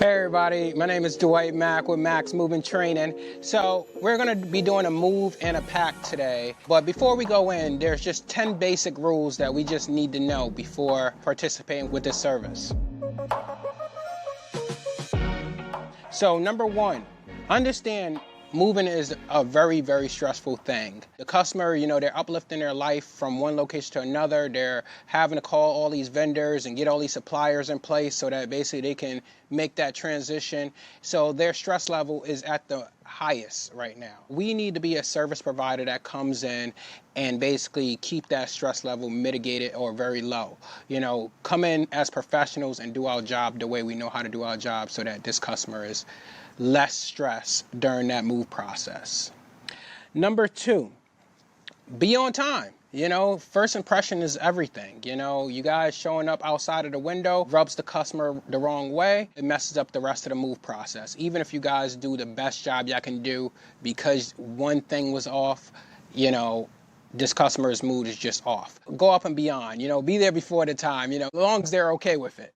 Hey everybody, my name is Dwight Mack with Max Moving Training. So we're gonna be doing a move and a pack today. But before we go in, there's just 10 basic rules that we just need to know before participating with this service. So number one, understand moving is a very, very stressful thing. The customer, they're uplifting their life from one location to another. They're having to call all these vendors and get all these suppliers in place so that basically they can make that transition. So their stress level is at the highest right now. We need to be a service provider that comes in and basically keep that stress level mitigated or very low. Come in as professionals and do our job the way we know how to do our job so that this customer is less stress during that move process. Number two, be on time. First impression is everything. You guys showing up outside of the window rubs the customer the wrong way. It messes up the rest of the move process. Even if you guys do the best job y'all can do, because one thing was off, this customer's mood is just off. Go up and beyond, be there before the time, as long as they're okay with it.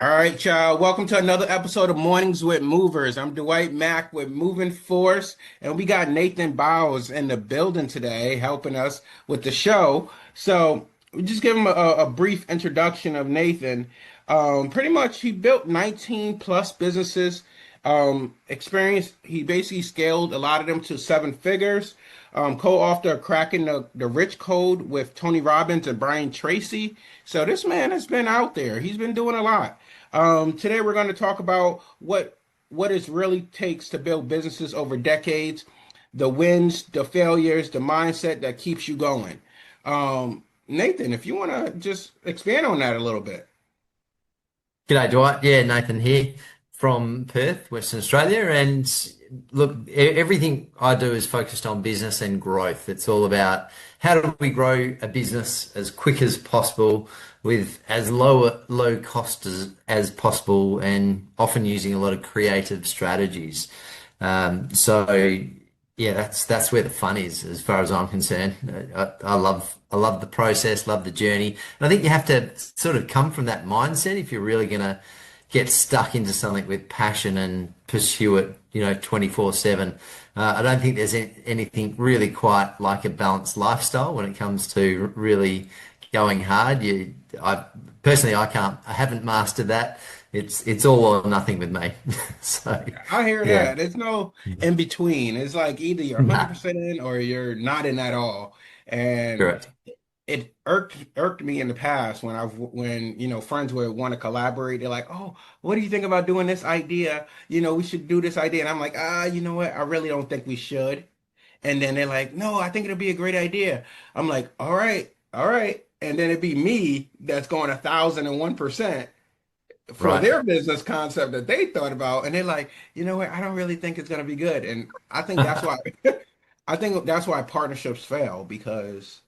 All right, y'all. Welcome to another episode of Mornings with Movers. I'm Dwight Mack with Moving Force, and we got Nathan Baws in the building today helping us with the show. So we just give him a brief introduction of Nathan. Pretty much, he built 19 plus businesses. He basically scaled a lot of them to seven figures. Co-author Cracking the Rich Code with Tony Robbins and Brian Tracy. So this man has been out there. He's been doing a lot. Today we're going to talk about what it really takes to build businesses over decades, the wins, the failures, the mindset that keeps you going. Nathan, if you want to just expand on that a little bit. G'day, Dwight. Yeah, Nathan here from Perth, Western Australia. And look, everything I do is focused on business and growth. It's all about how do we grow a business as quick as possible with as low cost as possible, and often using a lot of creative strategies. So yeah, that's where the fun is, as far as I'm concerned. I love the process, love the journey, and I think you have to sort of come from that mindset if you're really gonna get stuck into something with passion and pursue it, 24/7. I don't think there's anything really quite like a balanced lifestyle when it comes to really going hard. I haven't mastered that. It's all or nothing with me. So I hear yeah, that. There's no in between. It's like either you're nah, 100% in or you're not in at all. And correct. it irked me in the past when friends would want to collaborate. They're like, "Oh, what do you think about doing this idea? We should do this idea." And I'm like, you know what? I really don't think we should." And then they're like, "No, I think it'll be a great idea." I'm like, "All right, all right." And then it'd be me that's going 1,001% for Right. their business concept that they thought about, and they're like, "You know what? I don't really think it's going to be good." And I think that's why I think that's why partnerships fail, because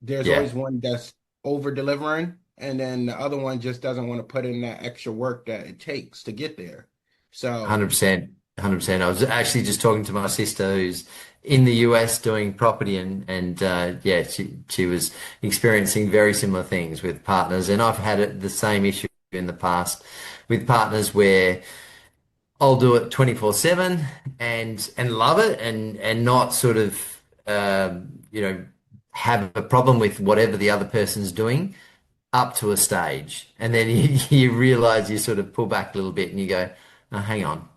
there's Yeah. always one that's over delivering, and then the other one just doesn't want to put in that extra work that it takes to get there. So 100%. 100%. I was actually just talking to my sister who's in the US doing property, and yeah, she was experiencing very similar things with partners, and I've had the same issue in the past with partners where I'll do it 24/7 and love it, and not sort of have a problem with whatever the other person's doing up to a stage, and then you realize, you sort of pull back a little bit and you go, oh, hang on,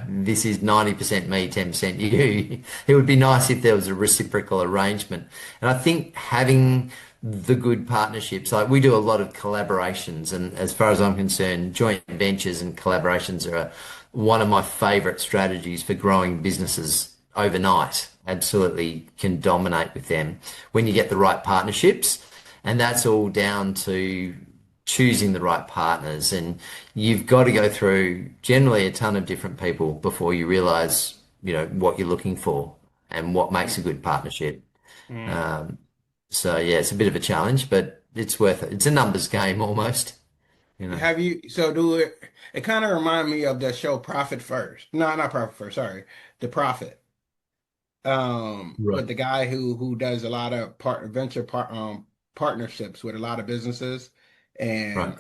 this is 90% me, 10% you. It would be nice if there was a reciprocal arrangement. And I think having the good partnerships, like we do a lot of collaborations, and as far as I'm concerned, joint ventures and collaborations are one of my favorite strategies for growing businesses overnight. Absolutely can dominate with them when you get the right partnerships. And that's all down to choosing the right partners. And you've got to go through generally a ton of different people before you realize, what you're looking for and what makes a good partnership. mm. Um, so yeah, it's a bit of a challenge, but it's worth it. It's a numbers game almost, you know. Have you so do it? It kind of remind me of the show Profit First. No, not Profit First. Sorry, The Profit. With Right. the guy who does a lot of partnerships with a lot of businesses, and Right.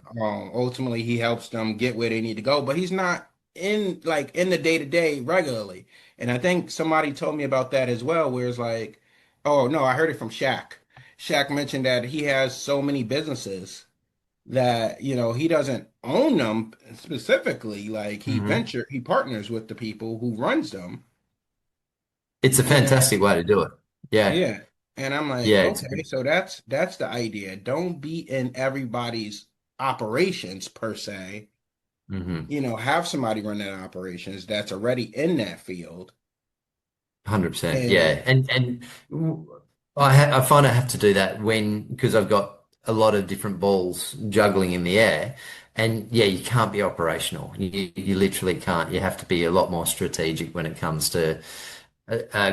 ultimately he helps them get where they need to go. But he's not in the day to day regularly. And I think somebody told me about that as well, where it's like, oh no, I heard it from Shaq. Shaq mentioned that he has so many businesses that he doesn't own them specifically. Like Hmm. he partners with the people who runs them. It's a And fantastic way to do it. Yeah. yeah, and I'm like, Yeah. okay, so that's the idea. Don't be in everybody's operations per se. Mhm. Have somebody run that operations that's already in that field. 100%. And Yeah. I find I have to do that because I've got a lot of different balls juggling in the air. And yeah, you can't be operational. You literally can't. You have to be a lot more strategic when it comes to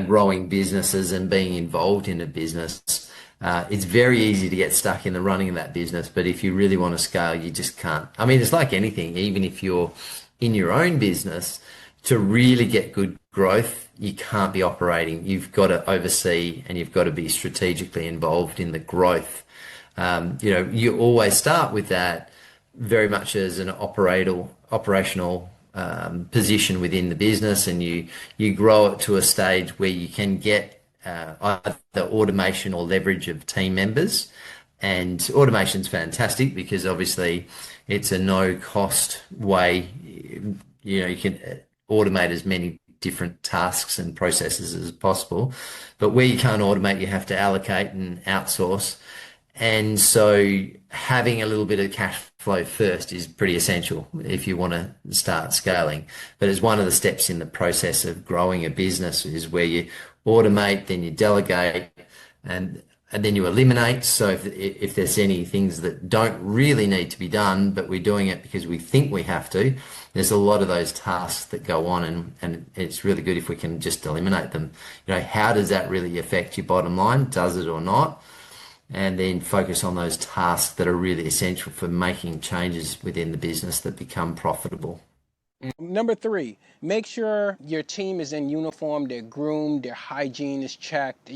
growing businesses and being involved in a business. It's very easy to get stuck in the running of that business, but if you really want to scale, you just can't. I mean, it's like anything, even if you're in your own business, to really get good growth, you can't be operating. You've got to oversee and you've got to be strategically involved in the growth. You always start with that very much as an operational position within the business, and you grow it to a stage where you can get either automation or leverage of team members. And automation's fantastic because obviously it's a no cost way. You can automate as many different tasks and processes as possible. But where you can't automate, you have to allocate and outsource. And so having a little bit of cash flow first is pretty essential if you want to start scaling. But it's one of the steps in the process of growing a business is where you automate, then you delegate, and and then you eliminate. So if there's any things that don't really need to be done, but we're doing it because we think we have to, there's a lot of those tasks that go on, and it's really good if we can just eliminate them. How does that really affect your bottom line? Does it or not? And then focus on those tasks that are really essential for making changes within the business that become profitable. Number three, make sure your team is in uniform, they're groomed, their hygiene is checked,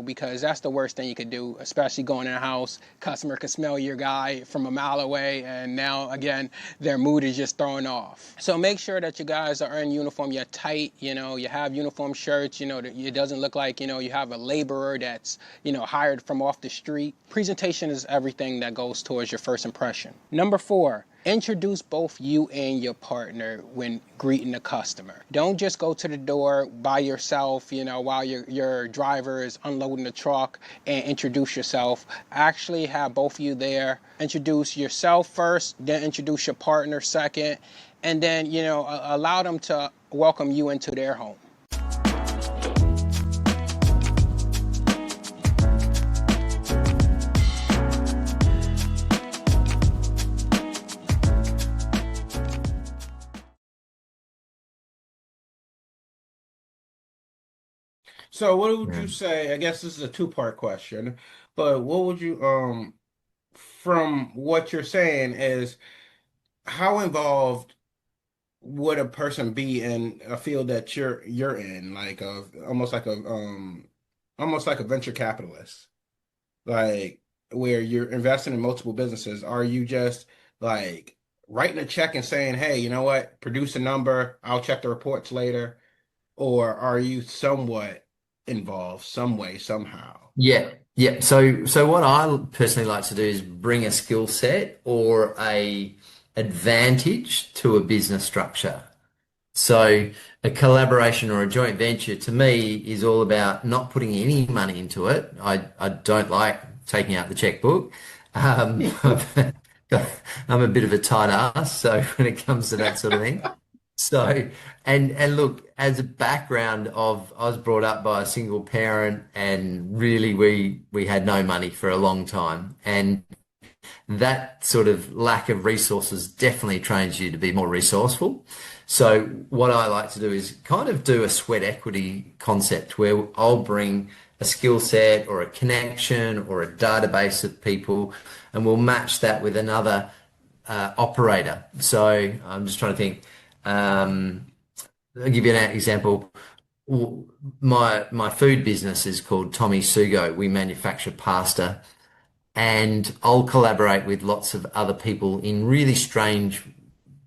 because that's the worst thing you could do, especially going in a house. Customer could smell your guy from a mile away, and now, again, their mood is just thrown off. So make sure that you guys are in uniform, you're tight, you have uniform shirts, it doesn't look like, you have a laborer that's, hired from off the street. Presentation is everything that goes towards your first impression. Number four, introduce both you and your partner when greeting a customer. Don't just go to the door by yourself, while your driver is unloading the truck, and introduce yourself. Actually have both of you there. Introduce yourself first, then introduce your partner second, and then, allow them to welcome you into their home. so what would Yeah. you say? I guess this is a two-part question, but what would you from what you're saying is how involved would a person be in a field that you're in, like almost like a venture capitalist, like where you're investing in multiple businesses? Are you just like writing a check and saying, hey, you know what, produce a number, I'll check the reports later, or are you somewhat involved some way, somehow? Yeah, yeah. So what I personally like to do is bring a skill set or a advantage to a business structure. So a collaboration or a joint venture to me is all about not putting any money into it. I don't like taking out the checkbook. Um, I'm a bit of a tight ass, so when it comes to that sort of thing. So, and look, as a background of, I was brought up by a single parent, and really we had no money for a long time, and that sort of lack of resources definitely trains you to be more resourceful. So what I like to do is kind of do a sweat equity concept where I'll bring a skill set or a connection or a database of people, and we'll match that with another operator. So I'm just trying to think. I'll give you an example. My food business is called Tommy Sugo. We manufacture pasta, and I'll collaborate with lots of other people in really strange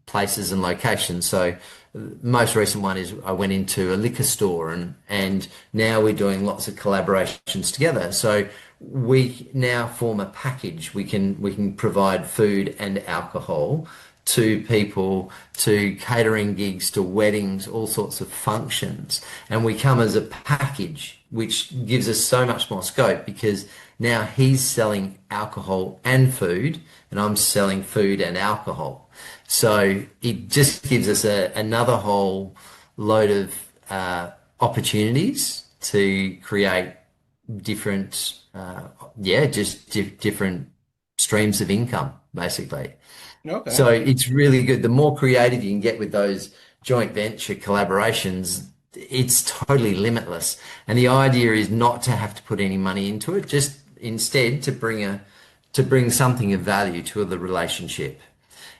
places and locations. So most recent one is I went into a liquor store, and now we're doing lots of collaborations together. So we now form a package. We can provide food and alcohol to people, to catering gigs, to weddings, all sorts of functions. And we come as a package, which gives us so much more scope because now he's selling alcohol and food, and I'm selling food and alcohol. So it just gives us another whole load of opportunities to create different, different streams of income, basically. Okay. So it's really good. The more creative you can get with those joint venture collaborations, it's totally limitless. And the idea is not to have to put any money into it, just instead to bring something of value to the relationship.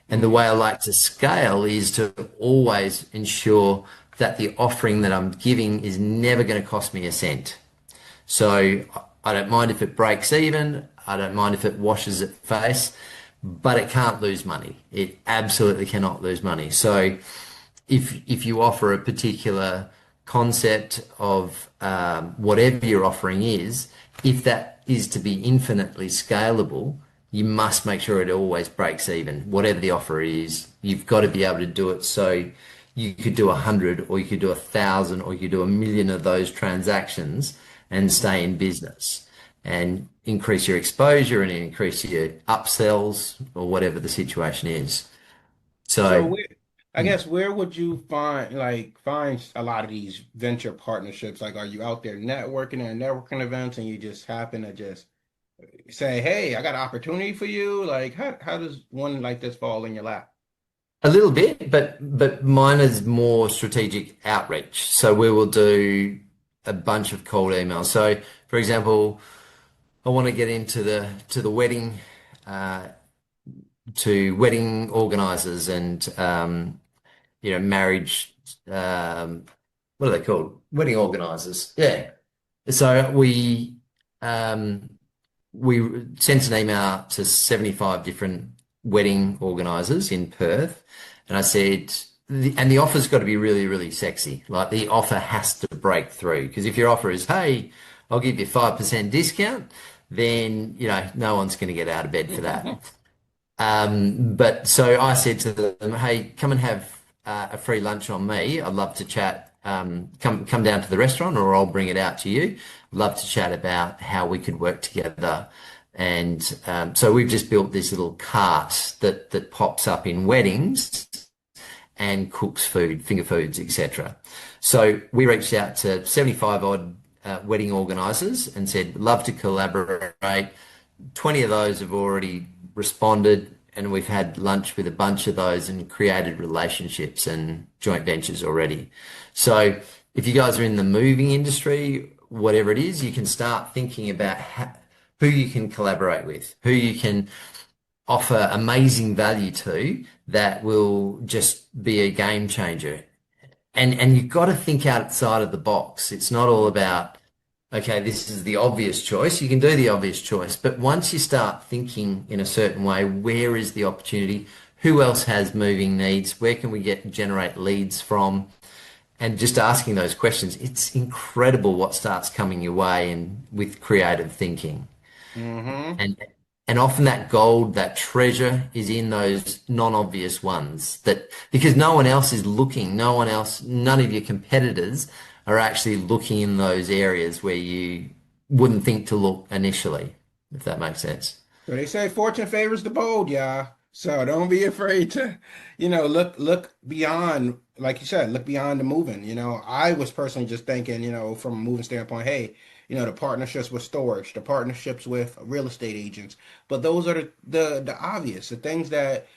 And the way I like to scale is to always ensure that the offering that I'm giving is never going to cost me a cent. So I don't mind if it breaks even. I don't mind if it washes its face, but it can't lose money. It absolutely cannot lose money. So if you offer a particular concept of whatever your offering is, if that is to be infinitely scalable, you must make sure it always breaks even. Whatever the offer is, you've got to be able to do it so you could do 100 or you could do 1,000 or you could do 1,000,000 of those transactions and stay in business and increase your exposure and increase your upsells or whatever the situation is. So So, I guess where would you find a lot of these venture partnerships? Like, are you out there networking at networking events and you just happen to just say, "Hey, I got an opportunity for you"? Like, how does one like this fall in your lap? a little bit, but mine is more strategic outreach. So we will do a bunch of cold emails. So, for example, I want to get into the wedding uh, to wedding organizers and marriage what are they called? Wedding organizers. Yeah. So um, we sent an email out to 75 different wedding organizers in Perth, and I said, and the offer's got to be really, really sexy. Like the offer has to break through because if your offer is, hey, I'll give you 5% discount, then no one's going to get out of bed for that. But so I said to them, hey, come and have a free lunch on me. I'd love to chat. Come down to the restaurant or I'll bring it out to you. I'd love to chat about how we could work together. And so we've just built this little cart that pops up in weddings and cooks food, finger foods, etc. So we reached out to 75 odd wedding organisers and said, love to collaborate. 20 of those have already responded, and we've had lunch with a bunch of those and created relationships and joint ventures already. So if you guys are in the moving industry, whatever it is, you can start thinking about who you can collaborate with, who you can offer amazing value to that will just be a game changer. And you've got to think outside of the box. It's not all about, okay, this is the obvious choice. You can do the obvious choice, but once you start thinking in a certain way, where is the opportunity? Who else has moving needs? Where can we generate leads from? And just asking those questions, it's incredible what starts coming your way and with creative thinking. Mm-hmm. And and often that gold, that treasure is in those non-obvious ones that because no one else is looking, none of your competitors are actually looking in those areas where you wouldn't think to look initially, if that makes sense. So they say fortune favors the bold, yeah. So don't be afraid to, look beyond, like you said, look beyond the moving. I was personally just thinking, from a moving standpoint, hey, the partnerships with storage, the partnerships with real estate agents. But those are the obvious, the things that,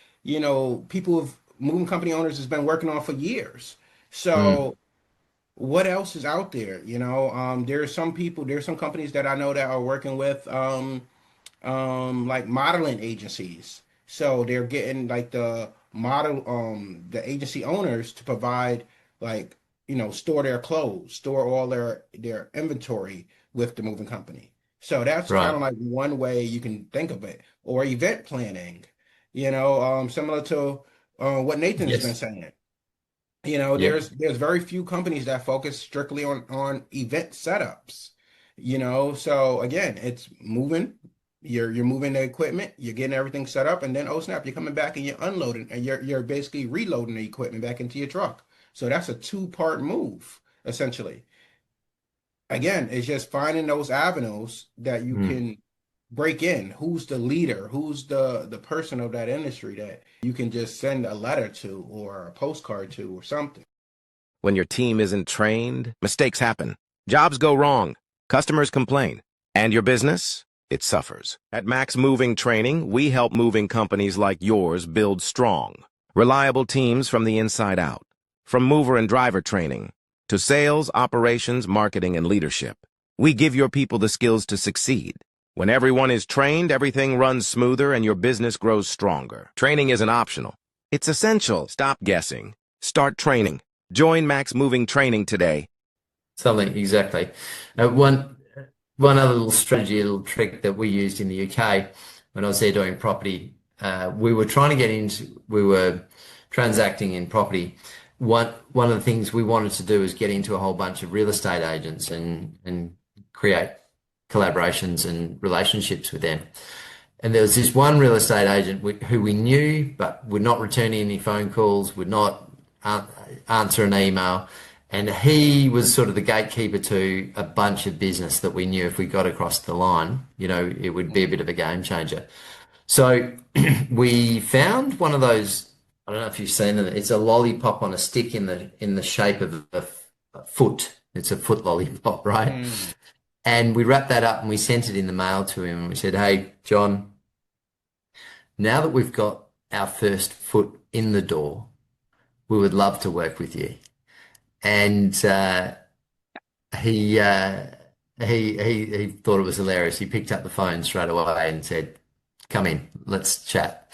people of moving company owners has been working on for years. Mm. So what else is out there? There's some companies that I know that are working with like modeling agencies. So they're getting like the agency owners to provide like, store their clothes, store all their inventory with the moving company. So that's kind Right. of like one way you can think of it, or event planning, similar to what Nathan's been Yes. saying. Yep. There's very few companies that focus strictly on event setups. So again, it's moving. You're moving the equipment, you're getting everything set up, and then oh snap, you're coming back and you're unloading, and you're basically reloading the equipment back into your truck. So that's a two-part move, essentially. Again, it's just finding those avenues that you Mm. can break in. Who's the leader? Who's the person of that industry that you can just send a letter to or a postcard to or something. When your team isn't trained, mistakes happen. Jobs go wrong. Customers complain. And your business? It suffers. At Max Moving Training, we help moving companies like yours build strong, reliable teams from the inside out. From mover and driver training to sales, operations, marketing, and leadership, we give your people the skills to succeed. When everyone is trained, everything runs smoother and your business grows stronger. Training isn't optional. It's essential. Stop guessing. Start training. Join Max Moving Training today. Something exactly. One other little strategy, a little trick that we used in the UK when I was there doing property, we were transacting in property. One of the things we wanted to do is get into a whole bunch of real estate agents and create collaborations and relationships with them. And there was this one real estate agent who we knew, but would not return any phone calls, would not answer an email. And he was sort of the gatekeeper to a bunch of business that we knew if we got across the line, it would be a bit of a game changer. So we found one of those, I don't know if you've seen it, it's a lollipop on a stick in the shape of a foot. It's a foot lollipop, right? Mm. And we wrapped that up and we sent it in the mail to him and we said, "Hey, John, now that we've got our first foot in the door, we would love to work with you." And he, uh, he thought it was hilarious. He picked up the phone straight away and said, "Come in, let's chat."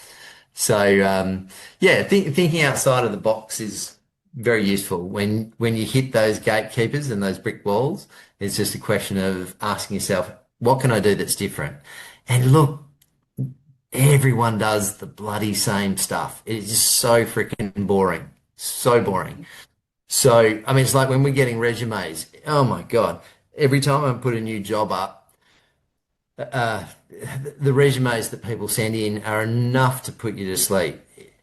So yeah, thinking outside of the box is very useful. When you hit those gatekeepers and those brick walls, it's just a question of asking yourself, what can I do that's different? And look, everyone does the bloody same stuff. It is just so freaking boring. So boring. So, I mean, it's like when we're getting resumes. Oh my God. Every time I put a new job up, uh, the resumes that people send in are enough to put you to sleep.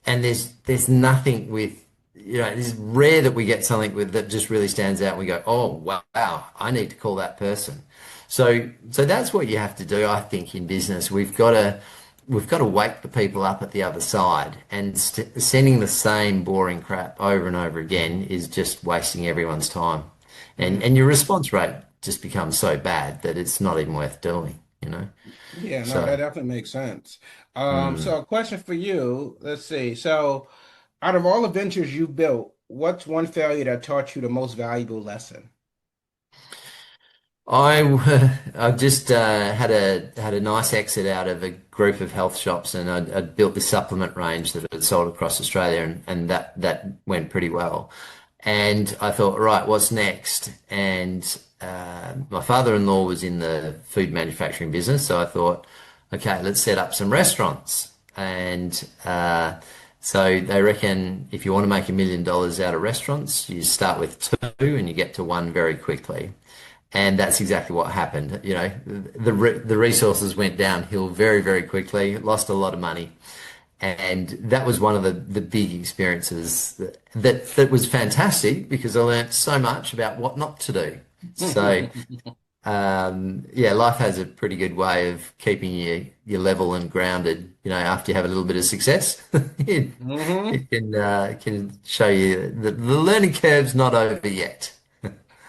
And there's nothing with, it's rare that we get something with that just really stands out. And we go, oh wow, I need to call that person. So that's what you have to do, I think, in business. We've got to wake the people up at the other side, and sending the same boring crap over and over again is just wasting everyone's time. And your response rate just becomes so bad that it's not even worth doing. Yeah, no, that So, definitely makes sense. So mm. a question for you. Let's see. So out of all the ventures you built, what's one failure that taught you the most valuable lesson? I just had a nice exit out of a group of health shops, and I'd built this supplement range that I'd sold across Australia, and that went pretty well. And I thought, right, what's next? And my father-in-law was in the food manufacturing business, so I thought, okay, let's set up some restaurants. And so they reckon if you want to make $1 million out of restaurants, you start with two and you get to one very quickly. And that's exactly what happened. The resources went downhill very, very quickly, lost a lot of money. And that was one of the big experiences that was fantastic because I learned so much about what not to do. So, yeah, life has a pretty good way of keeping you level and grounded, after you have a little bit of success. It, Hmm. it can show you the learning curve's not over yet.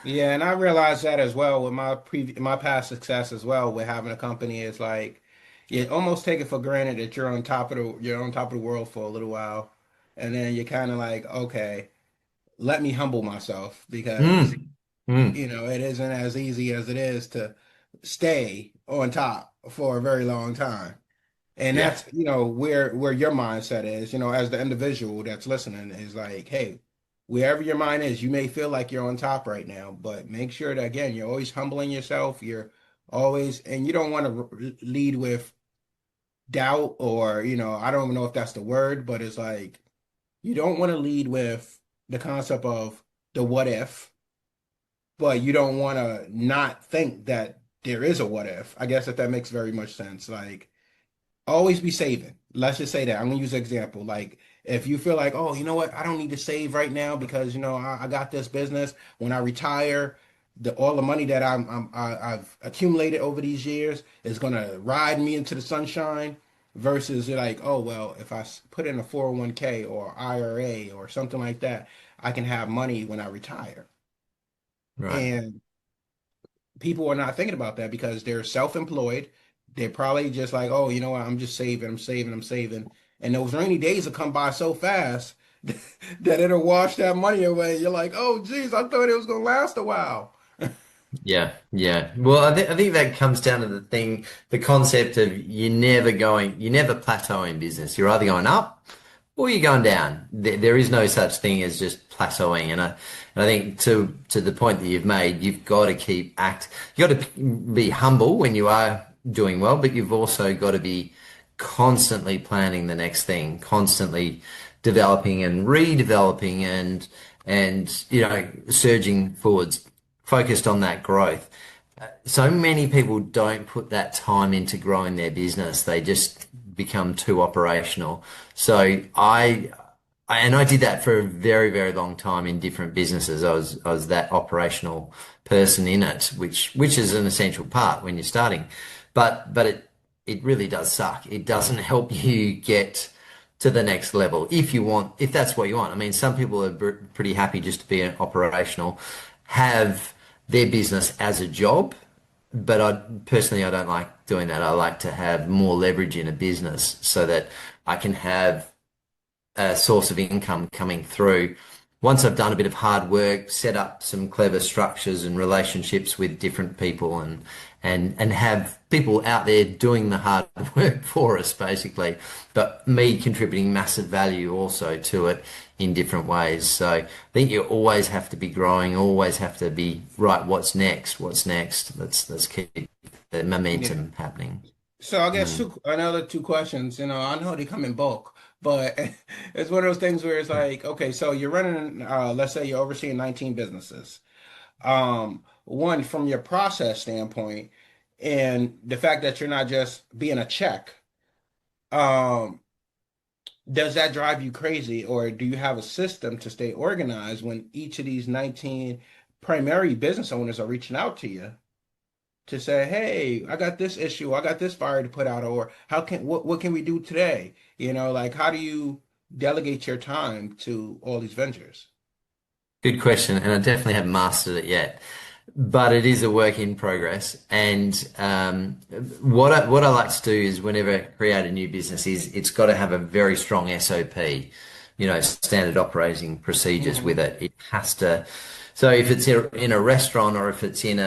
Yeah, and I realized that as well with my past success as well with having a company. It's like you almost take it for granted that you're on top of the world for a little while, and then you're kind of like, okay, let me humble myself because Mm, mm, it isn't as easy as it is to stay on top for a very long time. And yeah. that's, where your mindset is, as the individual that's listening is like, hey, wherever your mind is, you may feel like you're on top right now, but make sure that again, you're always humbling yourself, you're always, and you don't want to lead with doubt or, I don't even know if that's the word, but it's like you don't want to lead with the concept of the what if, but you don't want to not think that there is a what if. I guess if that makes very much sense. Like always be saving. Let's just say that. I'm gonna use an example. Like if you feel like, oh, you know what, I don't need to save right now because I got this business. When I retire, all the money that I've accumulated over these years is gonna ride me into the sunshine. Versus you're like, oh well, if I put in a 401k or IRA or something like that, I can have money when I retire. Right. And people are not thinking about that because they're self-employed. They're probably just like, oh, you know what? I'm just saving, I'm saving, I'm saving. And those rainy days will come by so fast that it'll wash that money away. You're like, oh, geez, I thought it was going to last a while. Yeah, yeah. Well, I think that comes down to the concept of you're never plateauing in business. You're either going up or you're going down. There is no such thing as just plateauing. And I think to the point that you've made, you've got to you've got to be humble when you are doing well, but you've also got to be constantly planning the next thing, constantly developing and redeveloping and surging forwards, focused on that growth. So many people don't put that time into growing their business. They just become too operational. So I did that for a very, very long time in different businesses. I was that operational person in it, which is an essential part when you're starting. But it really does suck. It doesn't help you get to the next level if that's what you want. I mean, some people are pretty happy just to be an operational, have their business as a job, but I don't like doing that. I like to have more leverage in a business so that I can have a source of income coming through. Once I've done a bit of hard work, set up some clever structures and relationships with different people and have people out there doing the hard work for us, basically, but me contributing massive value also to it in different ways. So I think you always have to be growing, always have to be right. What's next? Let's keep the momentum happening. So I guess another two questions. I know they come in bulk, but it's one of those things where it's like, okay, so you're running, let's say you're overseeing 19 businesses. One, from your process standpoint, and the fact that you're not just being a check, um, does that drive you crazy, or do you have a system to stay organized when each of these 19 primary business owners are reaching out to you to say, hey, I got this issue, I got this fire to put out, or what can we do today? Like how do you delegate your time to all these ventures? Good question, and I definitely haven't mastered it yet, but it is a work in progress. And what I like to do is whenever I create a new business is it's got to have a very strong SOP, standard operating procedures with it. It has to. So if it's in a restaurant or if it's in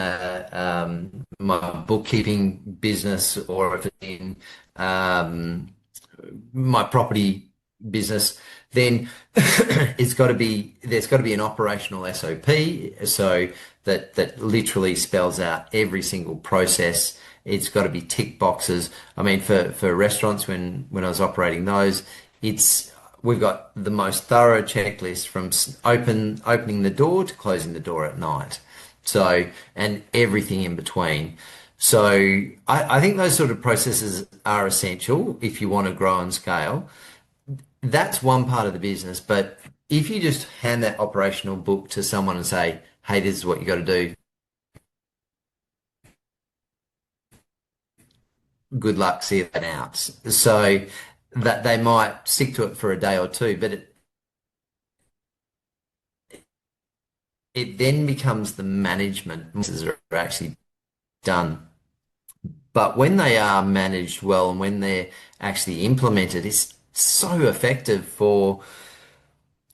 my bookkeeping business or if it's in my property business, then there's got to be an operational SOP so that literally spells out every single process. It's got to be tick boxes. I mean, for restaurants, when I was operating those, we've got the most thorough checklist from opening the door to closing the door at night. So, and everything in between. So I think those sort of processes are essential if you want to grow and scale. That's one part of the business. But if you just hand that operational book to someone and say, hey, this is what you got to do, good luck, see that out. So that they might stick to it for a day or two, but it then becomes the management are actually done. But when they are managed well and when they're actually implemented, it's so effective for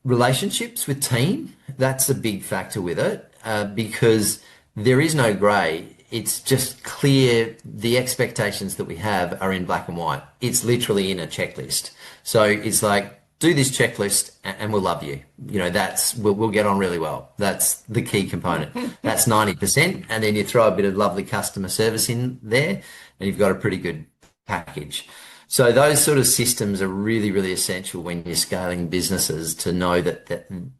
relationships with team. That's a big factor with it because there is no grey. It's just clear. The expectations that we have are in black and white. It's literally in a checklist. So it's like do this checklist and we'll love you. You know, we'll get on really well. That's the key component. That's 90%. And then you throw a bit of lovely customer service in there and you've got a pretty good package. So those sort of systems are really, really essential when you're scaling businesses to know that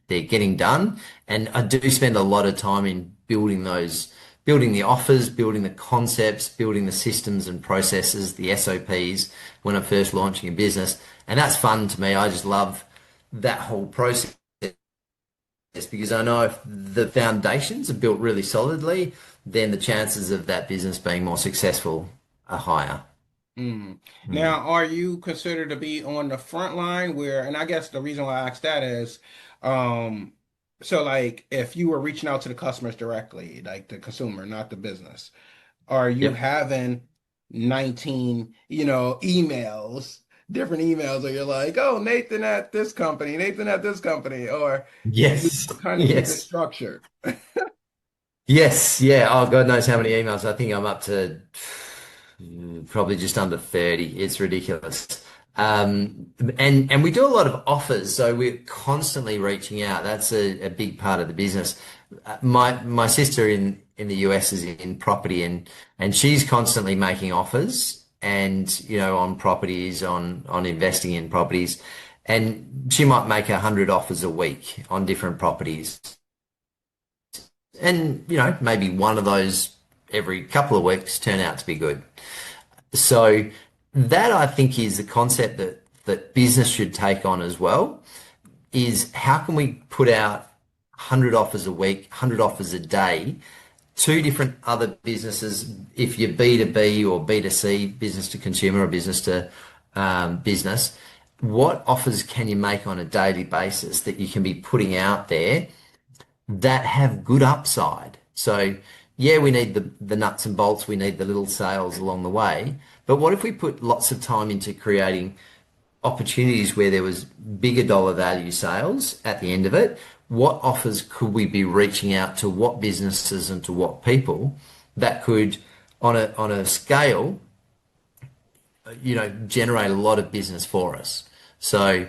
they're getting done. And I do spend a lot of time in building the offers, building the concepts, building the systems and processes, the SOPs when I'm first launching a business. And that's fun to me. I just love that whole process because I know if the foundations are built really solidly, then the chances of that business being more successful are higher. Now, are you considered to be on the front line where, and I guess the reason why I asked that is, so like if you were reaching out to the customers directly, like the consumer, not the business, are you Yep. having 19, emails, different emails where you're like, oh, Nathan at this company, Nathan at this company, or you Yes. kind of keep it Yes. structured? Yes. Yeah. Oh, God knows how many emails. I think I'm up to probably just under 30. It's ridiculous. And we do a lot of offers, so we're constantly reaching out. That's a big part of the business. My sister in the US is in property and she's constantly making offers and on properties, on investing in properties. And she might make 100 offers a week on different properties. And maybe one of those every couple of weeks turn out to be good. So that I think is the concept that business should take on as well, is how can we put out 100 offers a week, 100 offers a day to different other businesses, if you're B2B or B2C, business to consumer or business to business, what offers can you make on a daily basis that you can be putting out there that have good upside? So yeah, we need the nuts and bolts, we need the little sales along the way, but what if we put lots of time into creating opportunities where there was bigger dollar value sales at the end of it? What offers could we be reaching out to what businesses and to what people that could, on a scale, generate a lot of business for us? So,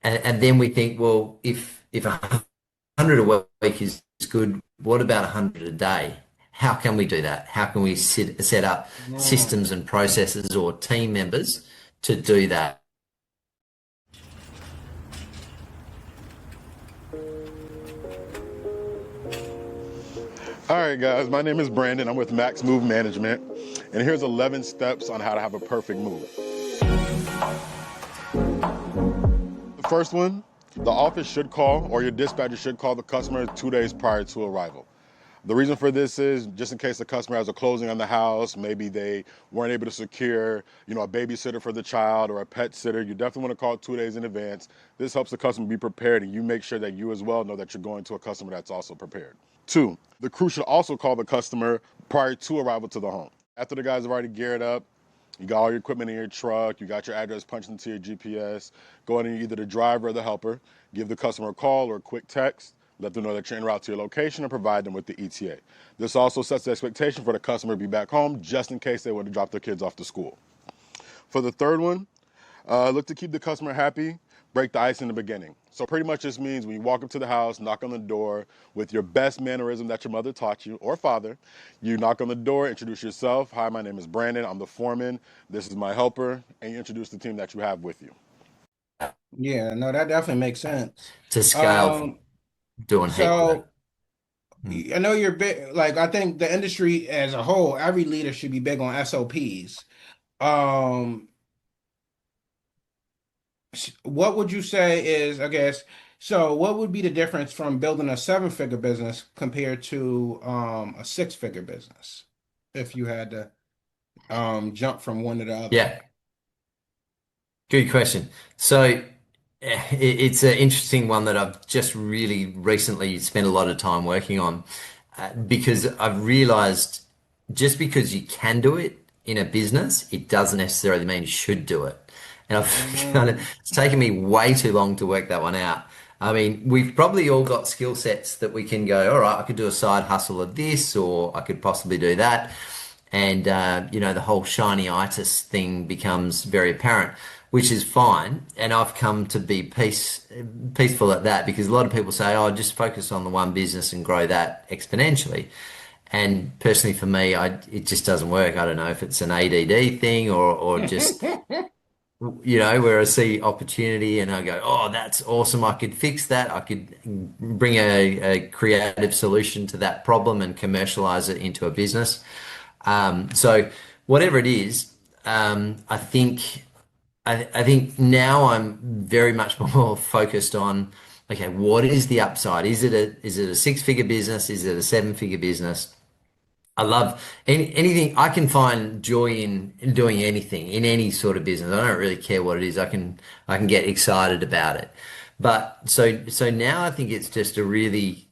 and then we think, well, if 100 a week is good, what about 100 a day? How can we do that? How can we set up systems and processes or team members to do that? All right, guys, my name is Brandon. I'm with Max Move Management, and here's 11 steps on how to have a perfect move. The first one, the office should call, or your dispatcher should call the customer 2 days prior to arrival. The reason for this is just in case the customer has a closing on the house, maybe they weren't able to secure, a babysitter for the child or a pet sitter. You definitely want to call 2 days in advance. This helps the customer be prepared, and you make sure that you as well know that you're going to a customer that's also prepared. 2, the crew should also call the customer prior to arrival to the home. After the guys have already geared up, you got all your equipment in your truck, you got your address punched into your GPS, go in either the driver or the helper, give the customer a call or a quick text, let them know that you're en route to your location and provide them with the ETA. This also sets the expectation for the customer to be back home just in case they want to drop their kids off to school. For the third one, look to keep the customer happy, break the ice in the beginning. So pretty much this means when you walk up to the house, knock on the door with your best mannerism that your mother taught you or father, you knock on the door, introduce yourself. Hi, my name is Brandon. I'm the foreman. This is my helper. And you introduce the team that you have with you. Yeah, no, that definitely makes sense. To scale, doing So I know you're big, like I think the industry as a whole, every leader should be big on SOPs. Um, what would you say is, I guess, so what would be the difference from building a 7-figure business compared to a 6-figure business if you had to jump from one to the other? Yeah, good question. So it's an interesting one that I've just really recently spent a lot of time working on because I've realized just because you can do it in a business, it doesn't necessarily mean you should do it. And it's taken me way too long to work that one out. I mean, we've probably all got skill sets that we can go, all right, I could do a side hustle of this, or I could possibly do that. and the whole shiny-itis thing becomes very apparent, which is fine. And I've come to be peaceful at that, because a lot of people say, "Oh, just focus on the one business and grow that exponentially." And personally, for me, it just doesn't work. I don't know if it's an ADD thing, or just where I see opportunity and I go, "Oh, that's awesome! I could fix that. I could bring a creative solution to that problem and commercialize it into a business." So whatever it is, I think now I'm very much more focused on, okay, what is the upside? Is it a six-figure business? Is it a seven-figure business? I love anything. I can find joy in doing anything in any sort of business. I don't really care what it is. I can get excited about it. But so now I think it's just a really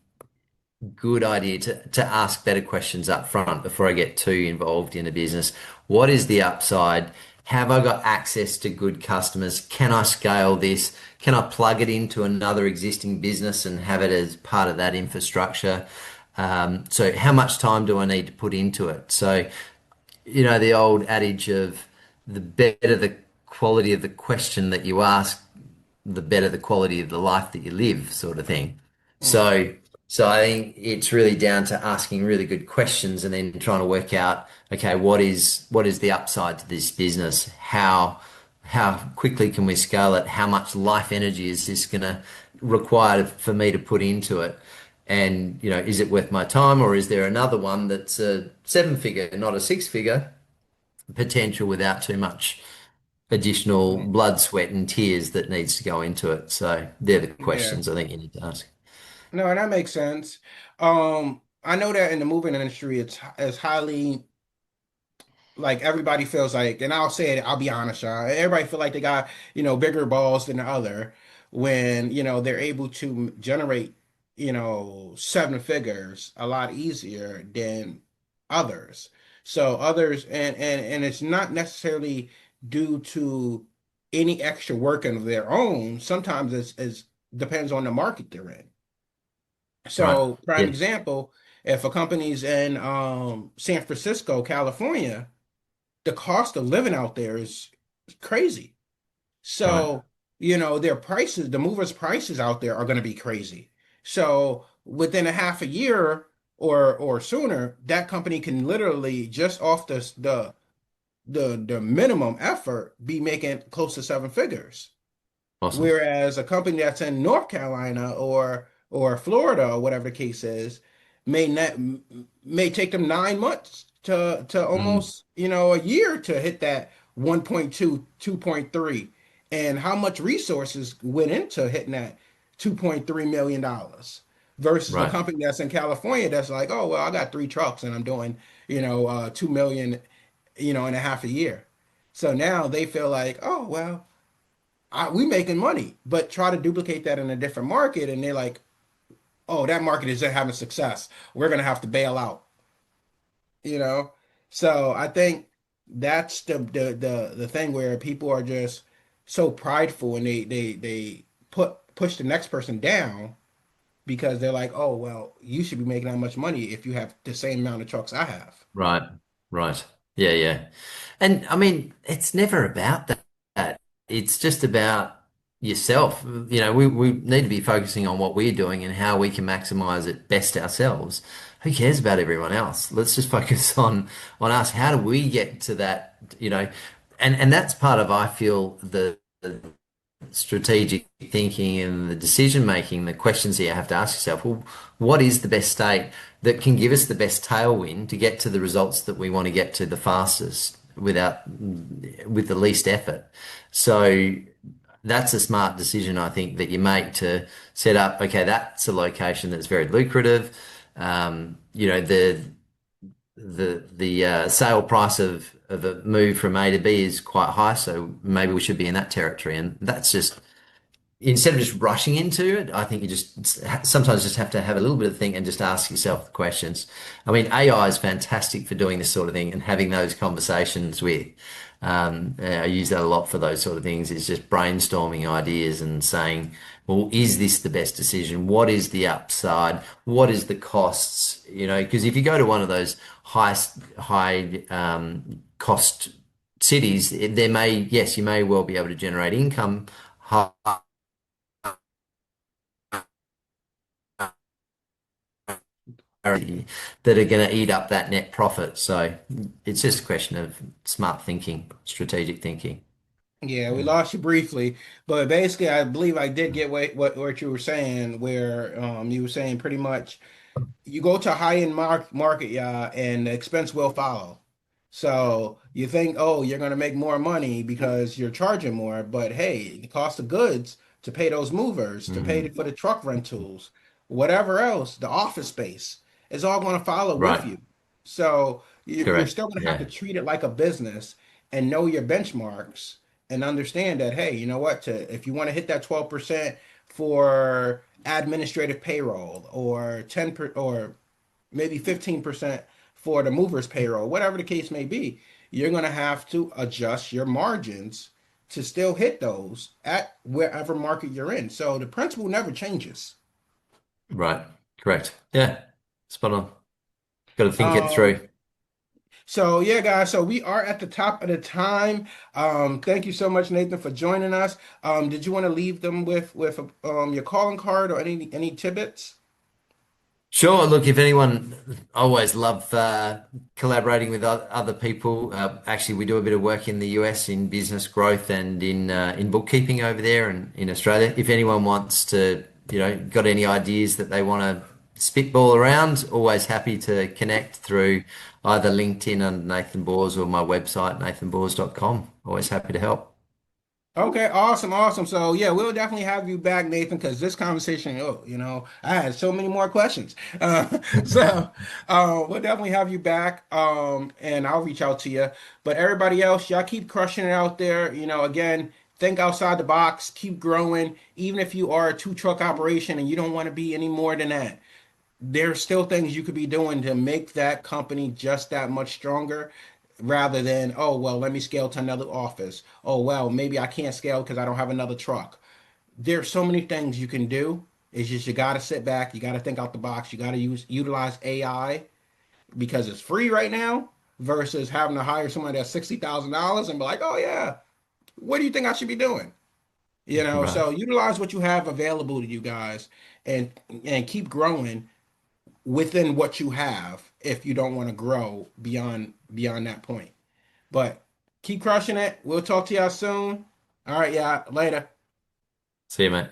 good idea to ask better questions up front before I get too involved in a business. What is the upside? Have I got access to good customers? Can I scale this? Can I plug it into another existing business and have it as part of that infrastructure? So how much time do I need to put into it? So, the old adage of the better the quality of the question that you ask, the better the quality of the life that you live, sort of thing. Mhm. So, so I think it's really down to asking really good questions and then trying to work out, okay, what is the upside to this business? How quickly can we scale it? How much life energy is this going to require for me to put into it? And, is it worth my time, or is there another one that's a seven-figure, not a six-figure potential without too much additional Mhm. blood, sweat, and tears that needs to go into it? So they're the Yeah. questions I think you need to ask. No, that makes sense. I know that in the moving industry, it's highly like everybody feels like, and I'll say it, I'll be honest, y'all. Everybody feel like they got, bigger balls than the other when, they're able to generate, seven figures a lot easier than others. So others, and it's not necessarily due to any extra work of their own. Sometimes it's depends on the market they're in. Right. So, for an Yeah. example, if a company's in San Francisco, California, the cost of living out there is crazy. Right. So, their prices, the movers' prices out there are going to be crazy. So, within a half a year or sooner, that company can literally just off the minimum effort be making close to seven figures. Awesome. Whereas a company that's in North Carolina or Florida or whatever the case is may take them 9 months to Mm. almost a year to hit that 1.2, 2.3, and how much resources went into hitting that $2.3 million versus a Right. company that's in California that's like, oh well, I got three trucks and I'm doing 2 million in a half a year. So now they feel like, oh well, we making money, but try to duplicate that in a different market, and they're like, "Oh, that market isn't having success. We're gonna have to bail out." You know, so I think that's the thing where people are just so prideful, and they push the next person down because they're like, "Oh, well, you should be making that much money if you have the same amount of trucks I have." Right. Right. Yeah. Yeah. And I mean, it's never about that. It's just about yourself. We need to be focusing on what we're doing and how we can maximize it best ourselves. Who cares about everyone else? Let's just focus on us. How do we get to that, and that's part of, I feel, the strategic thinking and the decision making, the questions that you have to ask yourself. Well, what is the best state that can give us the best tailwind to get to the results that we want to get to the fastest with the least effort? So that's a smart decision, I think, that you make to set up, okay, that's a location that's very lucrative. The sale price of a move from A to B is quite high, so maybe we should be in that territory. And that's just, instead of just rushing into it, I think you just sometimes just have to have a little bit of think and just ask yourself the questions. I mean, AI is fantastic for doing this sort of thing and having those conversations with. I use that a lot for those sort of things. Is just brainstorming ideas and saying, well, is this the best decision? What is the upside? What is the costs? You know, because if you go to one of those high cost cities, there may, yes, you may well be able to generate income high, that are going to eat up that net profit. So it's just a question of smart thinking, strategic thinking. Yeah, we lost you briefly, but basically, I believe I did get what you were saying, where you were saying pretty much you go to a high-end market, yeah, and the expense will follow. So you think, oh, you're going to make more money because you're charging more, but hey, the cost of goods to pay those movers, to pay Mm, for the truck rentals, whatever else, the office space, is all going to follow with right. you. So you're Correct. still going to have to Yeah. treat it like a business and know your benchmarks and understand that, hey, you know what, if you want to hit that 12% for administrative payroll or or maybe 15% for the movers payroll, whatever the case may be, you're going to have to adjust your margins to still hit those at wherever market you're in. So the principle never changes. Right. Correct. Yeah. Spot on. Got to think it Um, through. so yeah, guys, so we are at the top of the time. Thank you so much, Nathan, for joining us. Did you want to leave them with your calling card or any tidbits? Sure. Look, if anyone, I always love collaborating with other people. Actually, we do a bit of work in the US in business growth and in bookkeeping over there and in Australia. If anyone wants to, got any ideas that they want to spitball around, always happy to connect through either LinkedIn under Nathan Baws or my website, nathanbaws.com. Always happy to help. Okay, awesome, awesome. So yeah, we'll definitely have you back, Nathan, because this conversation, oh, I had so many more questions. So we'll definitely have you back, and I'll reach out to you. But everybody else, y'all keep crushing it out there. Again, think outside the box, keep growing. Even if you are a two truck operation and you don't want to be any more than that, there's still things you could be doing to make that company just that much stronger rather than, oh, well, let me scale to another office. Oh, well, maybe I can't scale because I don't have another truck. There's so many things you can do. It's just you got to sit back, you got to think out the box, you got to utilize AI because it's free right now versus having to hire someone that's $60,000 and be like, oh, yeah, what do you think I should be doing? Right. So utilize what you have available to you guys and keep growing within what you have if you don't want to grow beyond that point. But keep crushing it. We'll talk to y'all soon. All right, yeah, later. See you, mate.